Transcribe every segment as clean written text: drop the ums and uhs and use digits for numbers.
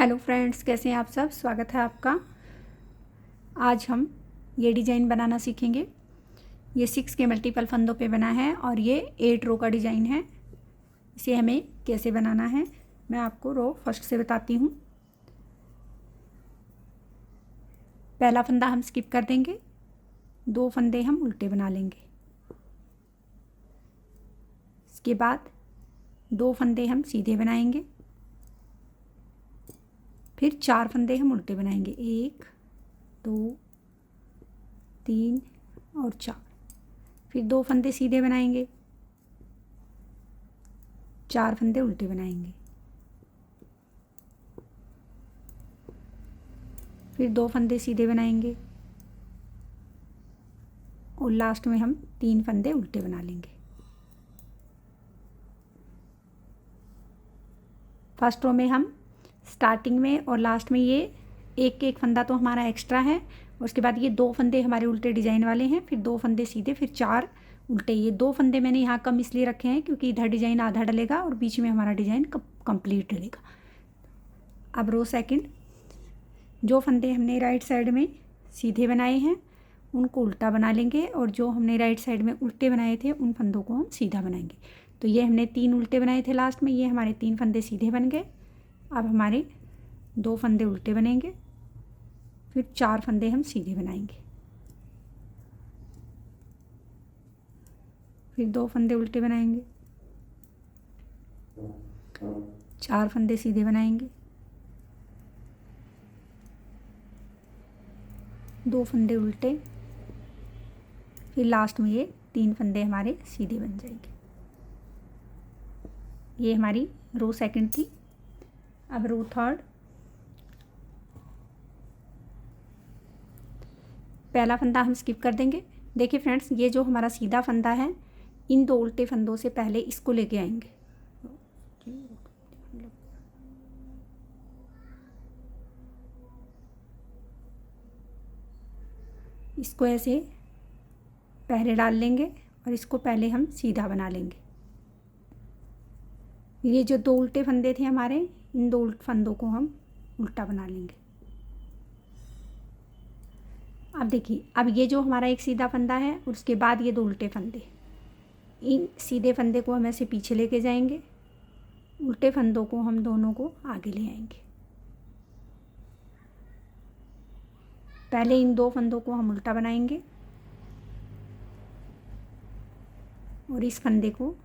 Hello friends, कैसे हैं आप सब। स्वागत है आपका। आज हम ये डिज़ाइन बनाना सीखेंगे। ये 6 के मल्टीपल फंदों पे बना है और ये 8 रो का डिज़ाइन है। इसे हमें कैसे बनाना है मैं आपको रो फर्स्ट से बताती हूँ। पहला फंदा हम स्किप कर देंगे, 2 फंदे हम उल्टे बना लेंगे। इसके बाद 2 फंदे हम सीधे बनाएंगे, फिर 4 फंदे हम उल्टे बनाएंगे। 1 2 3 और 4। फिर 2 फंदे सीधे बनाएंगे, 4 फंदे उल्टे बनाएंगे, फिर 2 फंदे सीधे बनाएंगे और लास्ट में हम 3 फंदे उल्टे बना लेंगे। फर्स्ट रो में हम स्टार्टिंग में और लास्ट में ये एक फंदा तो हमारा एक्स्ट्रा है और उसके बाद ये 2 फंदे हमारे उल्टे डिज़ाइन वाले हैं, फिर 2 फंदे सीधे, फिर 4 उल्टे। ये 2 फंदे मैंने यहाँ कम इसलिए रखे हैं क्योंकि इधर डिज़ाइन आधा डलेगा और बीच में हमारा डिज़ाइन कंप्लीट डलेगा। अब रो सेकंड, जो फंदे हमने राइट साइड में सीधे बनाए हैं उनको उल्टा बना लेंगे और जो हमने राइट साइड में उल्टे बनाए थे उन फंदों को हम सीधा बनाएंगे। तो ये हमने 3 उल्टे बनाए थे लास्ट में, ये हमारे 3 फंदे सीधे बन गए। अब हमारे 2 फंदे उल्टे बनेंगे, फिर 4 फंदे हम सीधे बनाएंगे, फिर 2 फंदे उल्टे बनाएंगे, 4 फंदे सीधे बनाएंगे, 2 फंदे उल्टे, फिर लास्ट में ये 3 फंदे हमारे सीधे बन जाएंगे। ये हमारी रो सेकंड थी। अब रो थर्ड, पहला फंदा हम स्किप कर देंगे। देखिए फ्रेंड्स, ये जो हमारा सीधा फंदा है इन 2 उल्टे फंदों से पहले इसको लेके आएंगे। इसको ऐसे पहले डाल लेंगे और इसको पहले हम सीधा बना लेंगे। ये जो 2 उल्टे फंदे थे हमारे, इन 2 फंदों को हम उल्टा बना लेंगे। अब देखिए, अब ये जो हमारा एक सीधा फंदा है और उसके बाद ये 2 उल्टे फंदे, इन सीधे फंदे को हम ऐसे पीछे लेके जाएंगे, उल्टे फंदों को हम दोनों को आगे ले आएंगे। पहले इन 2 फंदों को हम उल्टा बनाएंगे और इस फंदे को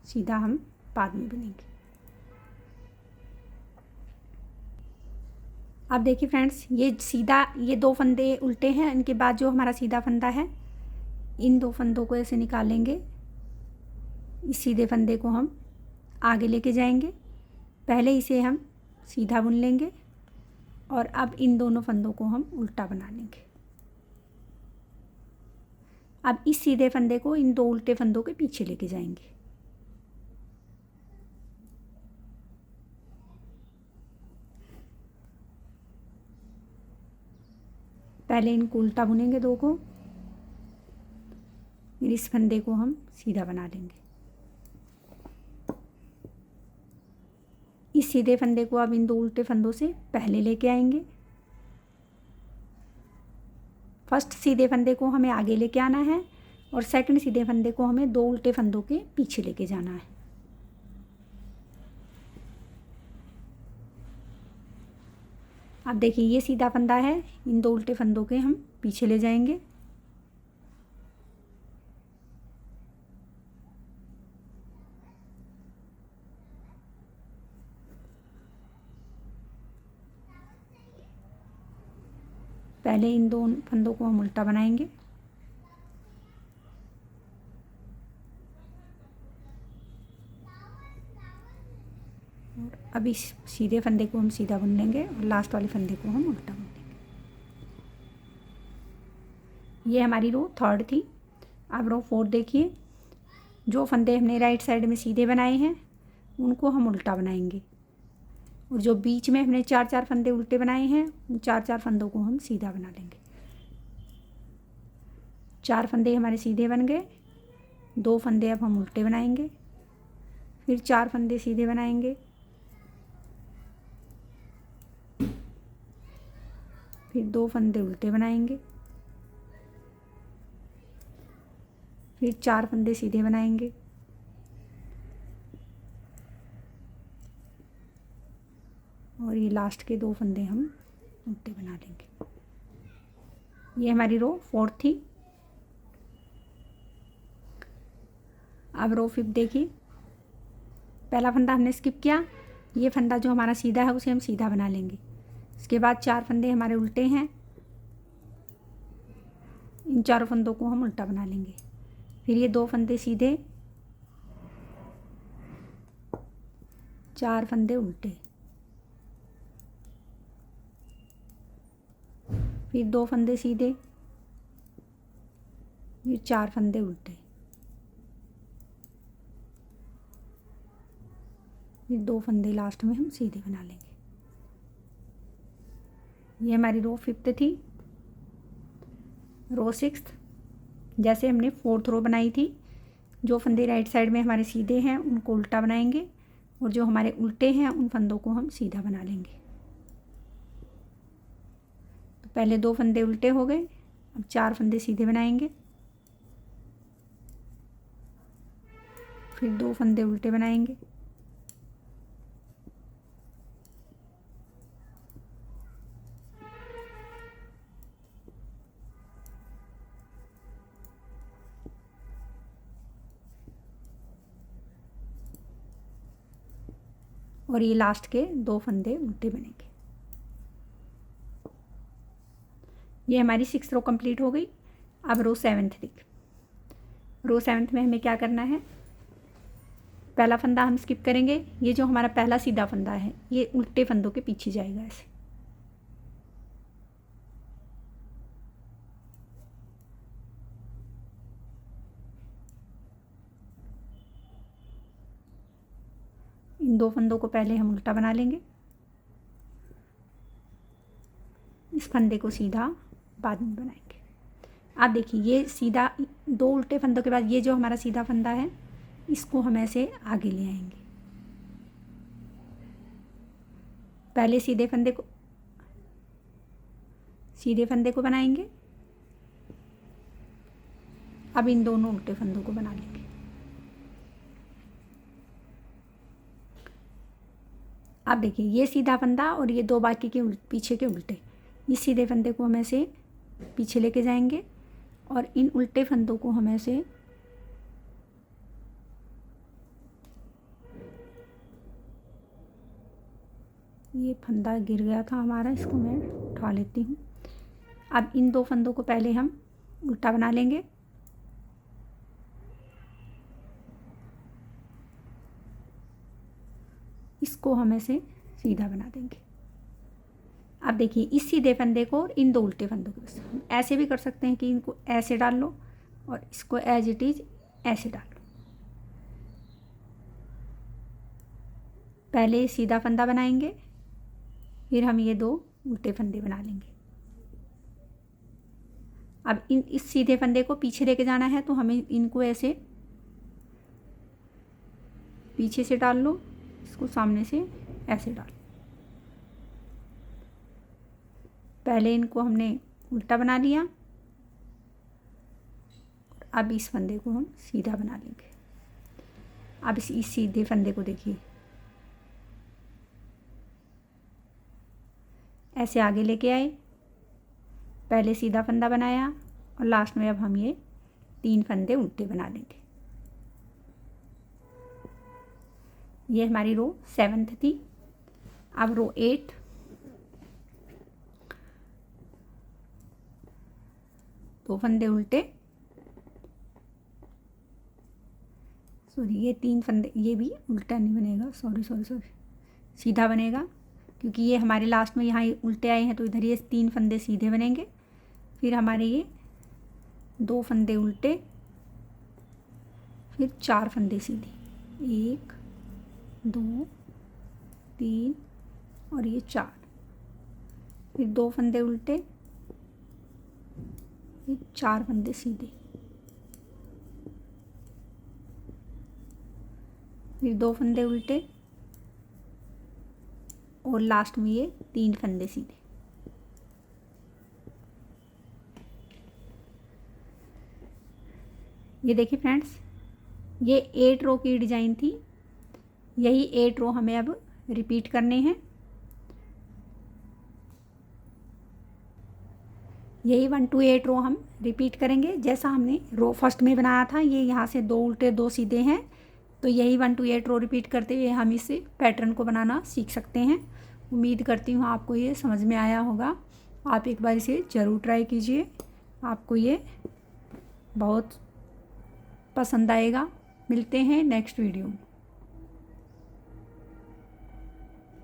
सीधा हम बाद में बनेंगे। अब देखिए फ्रेंड्स, ये सीधा, ये 2 फंदे उल्टे हैं, इनके बाद जो हमारा सीधा फंदा है इन 2 फंदों को ऐसे निकालेंगे। इस सीधे फंदे को हम आगे लेके जाएंगे, पहले इसे हम सीधा बुन लेंगे और अब इन दोनों फंदों को हम उल्टा बना लेंगे। अब इस सीधे फंदे को इन 2 उल्टे फंदों के पीछे लेके जाएंगे। पहले इनको उल्टा बुनेंगे 2 को, फिर इस फंदे को हम सीधा बना लेंगे। इस सीधे फंदे को अब इन 2 उल्टे फंदों से पहले लेके आएंगे। फर्स्ट सीधे फंदे को हमें आगे लेके आना है और सेकंड सीधे फंदे को हमें 2 उल्टे फंदों के पीछे लेके जाना है। अब देखिए, ये सीधा फंदा है, इन 2 उल्टे फंदों के हम पीछे ले जाएंगे। पहले इन 2 फंदों को हम उल्टा बनाएंगे, और अब इस सीधे फंदे को हम सीधा बुन लेंगे और लास्ट वाले फंदे को हम उल्टा बुन लेंगे। ये हमारी रो थर्ड थी। अब रो फोर्थ देखिए, जो फंदे हमने राइट साइड में सीधे बनाए हैं उनको हम उल्टा बनाएंगे और जो बीच में हमने 4 फंदे उल्टे बनाए हैं उन 4 फंदों को हम सीधा बना लेंगे। 4 फंदे हमारे सीधे बन गए, 2 फंदे अब हम उल्टे बनाएंगे, फिर 4 फंदे सीधे बनाएंगे, फिर 2 फंदे उल्टे बनाएंगे, फिर 4 फंदे सीधे बनाएंगे, और ये लास्ट के 2 फंदे हम उल्टे बना लेंगे। ये हमारी रो 4 थी। अब रो 5 देखिए, पहला फंदा हमने स्किप किया, ये फंदा जो हमारा सीधा है उसे हम सीधा बना लेंगे। इसके बाद 4 फंदे हमारे उल्टे हैं, इन चारों फंदों को हम उल्टा बना लेंगे। फिर ये 2 फंदे सीधे, 4 फंदे उल्टे, फिर 2 फंदे सीधे, फिर 4 फंदे उल्टे, फिर 2 फंदे लास्ट में हम सीधे बना लेंगे। ये हमारी रो 5 थी। रो 6, जैसे हमने 4th रो बनाई थी, जो फंदे राइट साइड में हमारे सीधे हैं उनको उल्टा बनाएंगे, और जो हमारे उल्टे हैं उन फंदों को हम सीधा बना लेंगे। तो पहले 2 फंदे उल्टे हो गए, अब 4 फंदे सीधे बनाएंगे, फिर 2 फंदे उल्टे बनाएंगे, और ये लास्ट के 2 फंदे उल्टे बनेंगे। ये हमारी 6th रो कंप्लीट हो गई। अब रो 7th देख, रो 7th में हमें क्या करना है, पहला फंदा हम स्किप करेंगे, ये जो हमारा पहला सीधा फंदा है ये उल्टे फंदों के पीछे जाएगा ऐसे। इन 2 फंदों को पहले हम उल्टा बना लेंगे, इस फंदे को सीधा बाद में बनाएंगे। आप देखिए, ये सीधा 2 उल्टे फंदों के बाद ये जो हमारा सीधा फंदा है इसको हम ऐसे आगे ले आएंगे। पहले सीधे फंदे को बनाएंगे, अब इन दोनों उल्टे फंदों को बना लेंगे। अब देखिए, ये सीधा फंदा और ये 2 बाकी के पीछे के उल्टे, इस सीधे फंदे को हम ऐसे पीछे लेके जाएंगे, और इन उल्टे फंदों को हम ऐसे ये फंदा गिर गया था हमारा, इसको मैं उठा लेती हूँ। अब इन 2 फंदों को पहले हम उल्टा बना लेंगे, इसको हम ऐसे सीधा बना देंगे। अब देखिए, इस सीधे फंदे को और इन 2 उल्टे फंदों को हम ऐसे भी कर सकते हैं कि इनको ऐसे डाल लो और इसको एज इट इज ऐसे डाल लो। पहले सीधा फंदा बनाएंगे, फिर हम ये 2 उल्टे फंदे बना लेंगे। अब इस सीधे फंदे को पीछे लेके जाना है, तो हमें इनको ऐसे पीछे से डाल लो, इसको सामने से ऐसे डाल। पहले इनको हमने उल्टा बना लिया, अब इस फंदे को हम सीधा बना लेंगे। अब इस सीधे फंदे को देखिए ऐसे आगे लेके आए, पहले सीधा फंदा बनाया और लास्ट में अब हम ये 3 फंदे उल्टे बना लेंगे। ये हमारी रो 7th थी। अब रो 8, दो फंदे उल्टे, सॉरी ये 3 फंदे, ये भी उल्टा नहीं बनेगा, सॉरी सीधा बनेगा, क्योंकि ये हमारे लास्ट में यहाँ उल्टे आए हैं, तो इधर ये 3 फंदे सीधे बनेंगे, फिर हमारे ये 2 फंदे उल्टे, फिर 4 फंदे सीधे, 1 2 3 और ये 4, फिर 2 फंदे उल्टे, फिर 4 फंदे सीधे, फिर 2 फंदे उल्टे और लास्ट में ये 3 फंदे सीधे। ये देखिए फ्रेंड्स, ये 8 रो की डिज़ाइन थी, यही 8 रो हमें अब रिपीट करने हैं। यही 1 to 8 रो हम रिपीट करेंगे। जैसा हमने रो फर्स्ट में बनाया था, ये यहाँ से 2 उल्टे 2 सीधे हैं, तो यही 1 to 8 रो रिपीट करते हुए हम इस पैटर्न को बनाना सीख सकते हैं। उम्मीद करती हूँ आपको ये समझ में आया होगा। आप एक बार इसे ज़रूर ट्राई कीजिए, आपको ये बहुत पसंद आएगा। मिलते हैं नेक्स्ट वीडियो में।